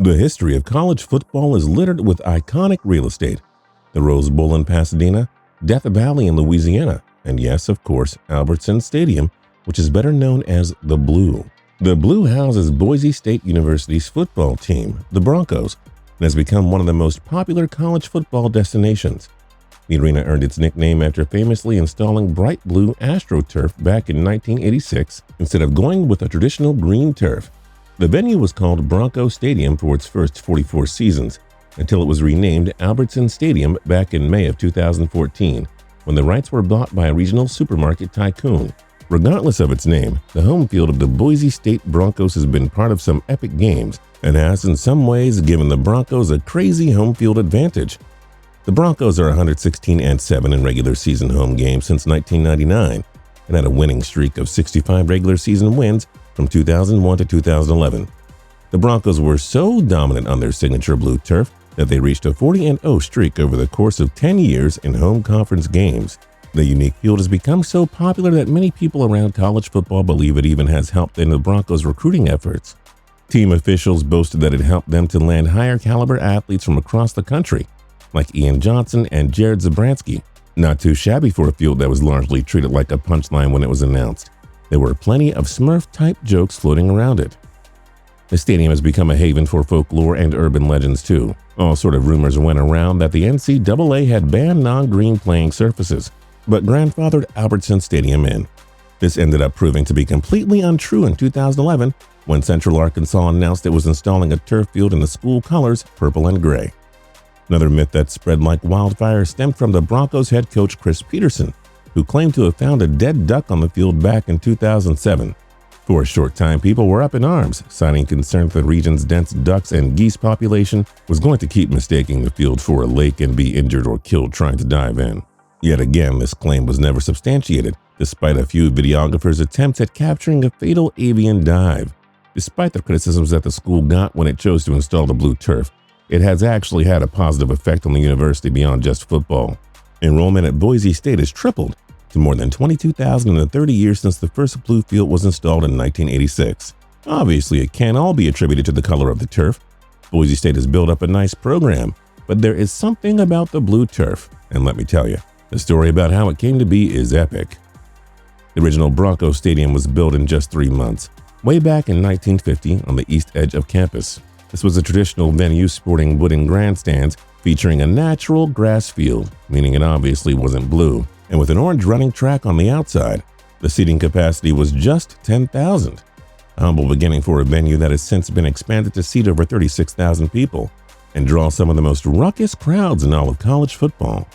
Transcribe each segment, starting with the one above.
The history of college football is littered with iconic real estate. The Rose Bowl in Pasadena, Death Valley in Louisiana, and yes, of course, Albertsons Stadium, which is better known as the Blue. The Blue houses Boise State University's football team, the Broncos, and has become one of the most popular college football destinations. The arena earned its nickname after famously installing bright blue Astro Turf back in 1986 instead of going with a traditional green turf. The venue was called Bronco Stadium for its first 44 seasons, until it was renamed Albertsons Stadium back in May of 2014, when the rights were bought by a regional supermarket tycoon. Regardless of its name, the home field of the Boise State Broncos has been part of some epic games and has in some ways given the Broncos a crazy home field advantage. The Broncos are 116-7 in regular season home games since 1999 and had a winning streak of 65 regular season wins from 2001 to 2011. The Broncos were so dominant on their signature blue turf that they reached a 40-0 streak over the course of 10 years in home conference games. The unique field has become so popular that many people around college football believe it even has helped in the Broncos' recruiting efforts. Team officials boasted that it helped them to land higher caliber athletes from across the country, like Ian Johnson and Jared Zabransky. Not too shabby for a field that was largely treated like a punchline when it was announced. There were plenty of Smurf-type jokes floating around it. The stadium has become a haven for folklore and urban legends too. All sort of rumors went around that the NCAA had banned non-green playing surfaces, but grandfathered Albertsons Stadium in. This ended up proving to be completely untrue in 2011 when Central Arkansas announced it was installing a turf field in the school colors, purple and gray. Another myth that spread like wildfire stemmed from the Broncos head coach Chris Peterson, who claimed to have found a dead duck on the field back in 2007. For a short time, people were up in arms, citing concern that the region's dense ducks and geese population was going to keep mistaking the field for a lake and be injured or killed trying to dive in. Yet again, this claim was never substantiated, despite a few videographers' attempts at capturing a fatal avian dive. Despite the criticisms that the school got when it chose to install the blue turf, it has actually had a positive effect on the university beyond just football. Enrollment at Boise State has tripled to more than 22,000 in the 30 years since the first blue field was installed in 1986. Obviously, it can't all be attributed to the color of the turf. Boise State has built up a nice program, but there is something about the blue turf, and let me tell you, the story about how it came to be is epic. The original Bronco Stadium was built in just 3 months, way back in 1950 on the east edge of campus. This was a traditional venue sporting wooden grandstands featuring a natural grass field, meaning it obviously wasn't blue, and with an orange running track on the outside. The seating capacity was just 10,000. A humble beginning for a venue that has since been expanded to seat over 36,000 people and draw some of the most ruckus crowds in all of college football.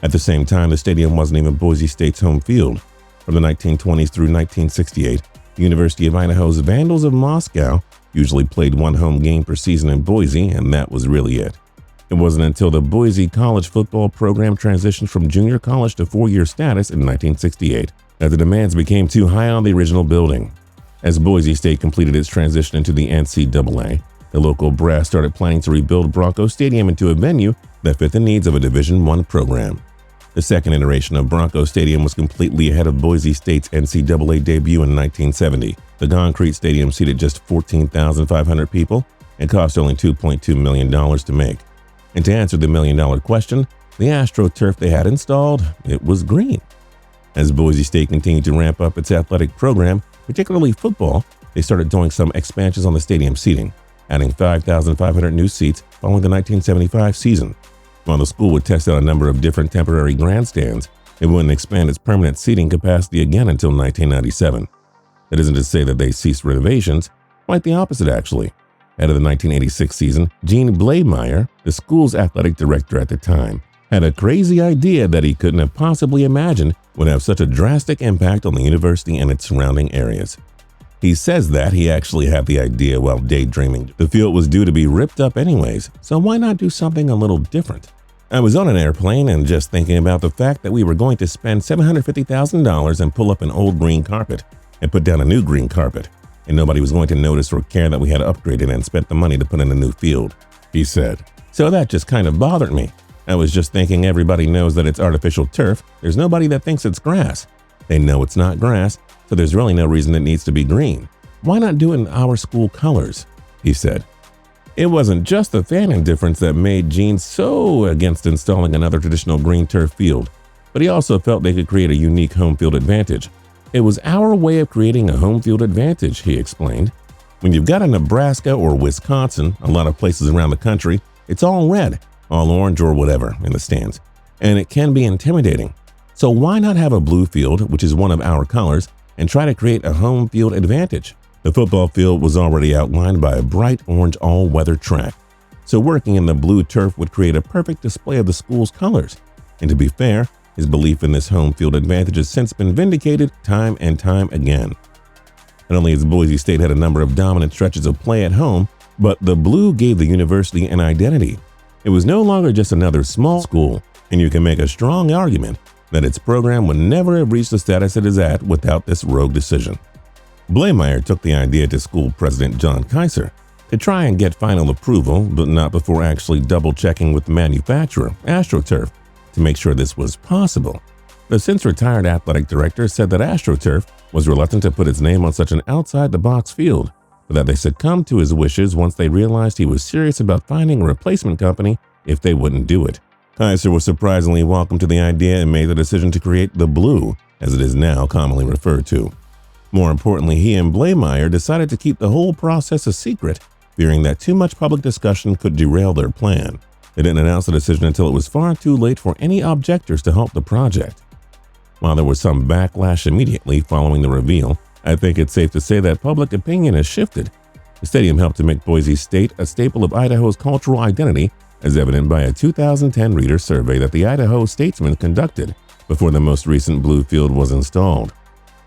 At the same time, the stadium wasn't even Boise State's home field. From the 1920s through 1968, the University of Idaho's Vandals of Moscow usually played one home game per season in Boise, and that was really it. It wasn't until the Boise college football program transitioned from junior college to 4-year status in 1968 that the demands became too high on the original building. As Boise State completed its transition into the NCAA, the local brass started planning to rebuild Bronco Stadium into a venue that fit the needs of a Division I program. The second iteration of Bronco Stadium was completely ahead of Boise State's NCAA debut in 1970. The concrete stadium seated just 14,500 people and cost only $2.2 million to make. And to answer the million-dollar question, the Astro Turf they had installed, it was green. As Boise State continued to ramp up its athletic program, particularly football, they started doing some expansions on the stadium seating, adding 5,500 new seats following the 1975 season. While the school would test out a number of different temporary grandstands, it wouldn't expand its permanent seating capacity again until 1997. That isn't to say that they ceased renovations, quite the opposite actually. Ahead of the 1986 season, Gene Blaemeyer, the school's athletic director at the time, had a crazy idea that he couldn't have possibly imagined would have such a drastic impact on the university and its surrounding areas. He says that he actually had the idea while daydreaming. The field was due to be ripped up anyways, so why not do something a little different? I was on an airplane and just thinking about the fact that we were going to spend $750,000 and pull up an old green carpet and put down a new green carpet, and nobody was going to notice or care that we had upgraded and spent the money to put in a new field, he said. So that just kind of bothered me. I was just thinking everybody knows that it's artificial turf. There's nobody that thinks it's grass. They know it's not grass, so there's really no reason it needs to be green. Why not do it in our school colors? He said. It wasn't just the fan indifference that made Gene so against installing another traditional green turf field, but he also felt they could create a unique home field advantage. It was our way of creating a home field advantage, he explained. When you've got a Nebraska or Wisconsin, a lot of places around the country, it's all red, all orange or whatever in the stands, and it can be intimidating. So why not have a blue field, which is one of our colors, and try to create a home field advantage? The football field was already outlined by a bright orange all-weather track, so working in the blue turf would create a perfect display of the school's colors. And to be fair, his belief in this home field advantage has since been vindicated time and time again. Not only has Boise State had a number of dominant stretches of play at home, but the blue gave the university an identity. It was no longer just another small school, and you can make a strong argument that its program would never have reached the status it is at without this rogue decision. Blameyer took the idea to school president John Kaiser to try and get final approval, but not before actually double-checking with the manufacturer, Astro Turf, to make sure this was possible. The since-retired athletic director said that Astro Turf was reluctant to put its name on such an outside-the-box field, but that they succumbed to his wishes once they realized he was serious about finding a replacement company if they wouldn't do it. Kaiser was surprisingly welcome to the idea and made the decision to create the blue, as it is now commonly referred to. More importantly, he and Blameyer decided to keep the whole process a secret, fearing that too much public discussion could derail their plan. They didn't announce the decision until it was far too late for any objectors to halt the project. While there was some backlash immediately following the reveal, I think it's safe to say that public opinion has shifted. The stadium helped to make Boise State a staple of Idaho's cultural identity, as evident by a 2010 reader survey that the Idaho Statesman conducted before the most recent blue field was installed.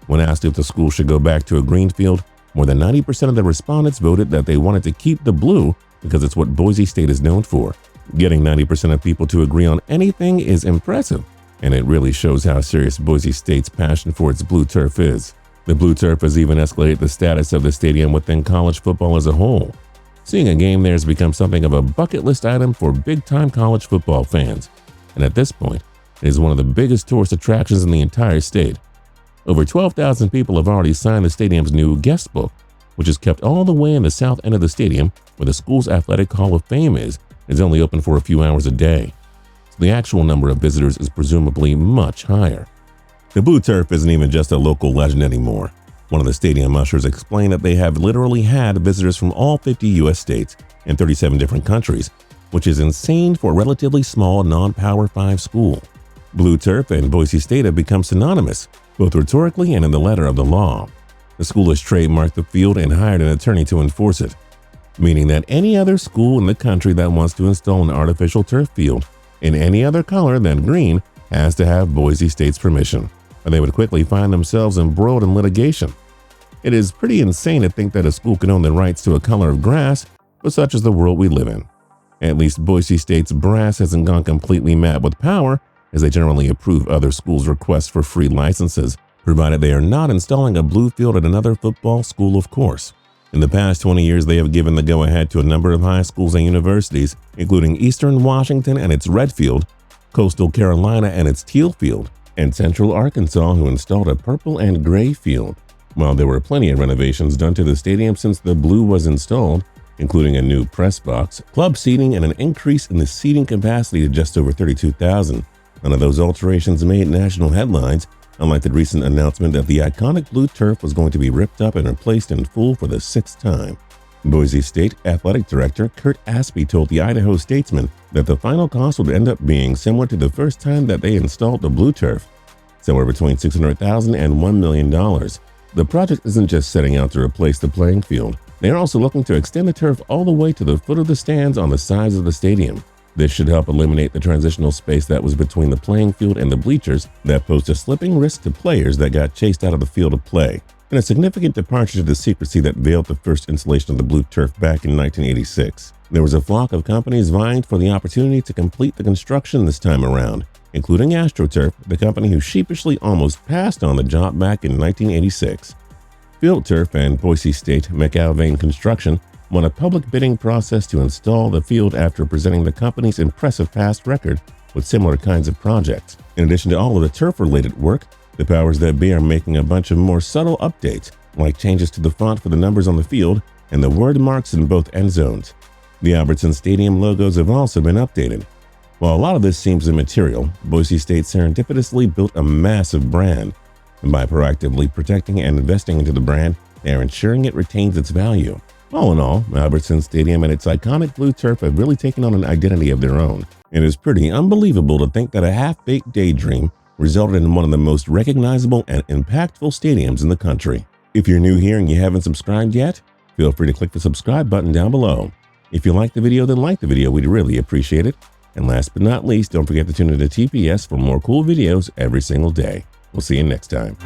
When asked if the school should go back to a green field, more than 90% of the respondents voted that they wanted to keep the blue because it's what Boise State is known for. Getting 90% of people to agree on anything is impressive, and it really shows how serious Boise State's passion for its blue turf is. The blue turf has even escalated the status of the stadium within college football as a whole. Seeing a game there has become something of a bucket list item for big-time college football fans, and at this point, it is one of the biggest tourist attractions in the entire state. Over 12,000 people have already signed the stadium's new guest book, which is kept all the way in the south end of the stadium where the school's athletic hall of fame is, and is only open for a few hours a day. So the actual number of visitors is presumably much higher. The blue turf isn't even just a local legend anymore. One of the stadium ushers explained that they have literally had visitors from all 50 U.S. states and 37 different countries, which is insane for a relatively small non-Power 5 school. Blue turf and Boise State have become synonymous, both rhetorically and in the letter of the law. The school has trademarked the field and hired an attorney to enforce it, meaning that any other school in the country that wants to install an artificial turf field in any other color than green has to have Boise State's permission, or they would quickly find themselves embroiled in litigation. It is pretty insane to think that a school can own the rights to a color of grass, but such is the world we live in. At least Boise State's brass hasn't gone completely mad with power, as they generally approve other schools' requests for free licenses, provided they are not installing a blue field at another football school, of course. In the past 20 years, they have given the go-ahead to a number of high schools and universities, including Eastern Washington and its red field, Coastal Carolina and its teal field, and Central Arkansas, who installed a purple and gray field. While there were plenty of renovations done to the stadium since the blue was installed, including a new press box, club seating, and an increase in the seating capacity to just over 32,000, none of those alterations made national headlines, unlike the recent announcement that the iconic blue turf was going to be ripped up and replaced in full for the 6th time. Boise State Athletic Director Kurt Aspie told the Idaho Statesman that the final cost would end up being similar to the first time that they installed the blue turf, somewhere between $600,000 and $1 million. The project isn't just setting out to replace the playing field. They are also looking to extend the turf all the way to the foot of the stands on the sides of the stadium. This should help eliminate the transitional space that was between the playing field and the bleachers that posed a slipping risk to players that got chased out of the field of play, and a significant departure to the secrecy that veiled the first installation of the blue turf back in 1986. There was a flock of companies vying for the opportunity to complete the construction this time around, including Astro Turf, the company who sheepishly almost passed on the job back in 1986. Field Turf and Boise State McAlvain Construction won a public bidding process to install the field after presenting the company's impressive past record with similar kinds of projects. In addition to all of the turf-related work, the powers that be are making a bunch of more subtle updates, like changes to the font for the numbers on the field and the word marks in both end zones. The Albertsons Stadium logos have also been updated. While a lot of this seems immaterial, Boise State serendipitously built a massive brand, and by proactively protecting and investing into the brand, they are ensuring it retains its value. All in all, Albertsons Stadium and its iconic blue turf have really taken on an identity of their own. It is pretty unbelievable to think that a half-baked daydream resulted in one of the most recognizable and impactful stadiums in the country. If you're new here and you haven't subscribed yet, feel free to click the subscribe button down below. If you like the video, then like the video. We'd really appreciate it. And last but not least, don't forget to tune into TPS for more cool videos every single day. We'll see you next time.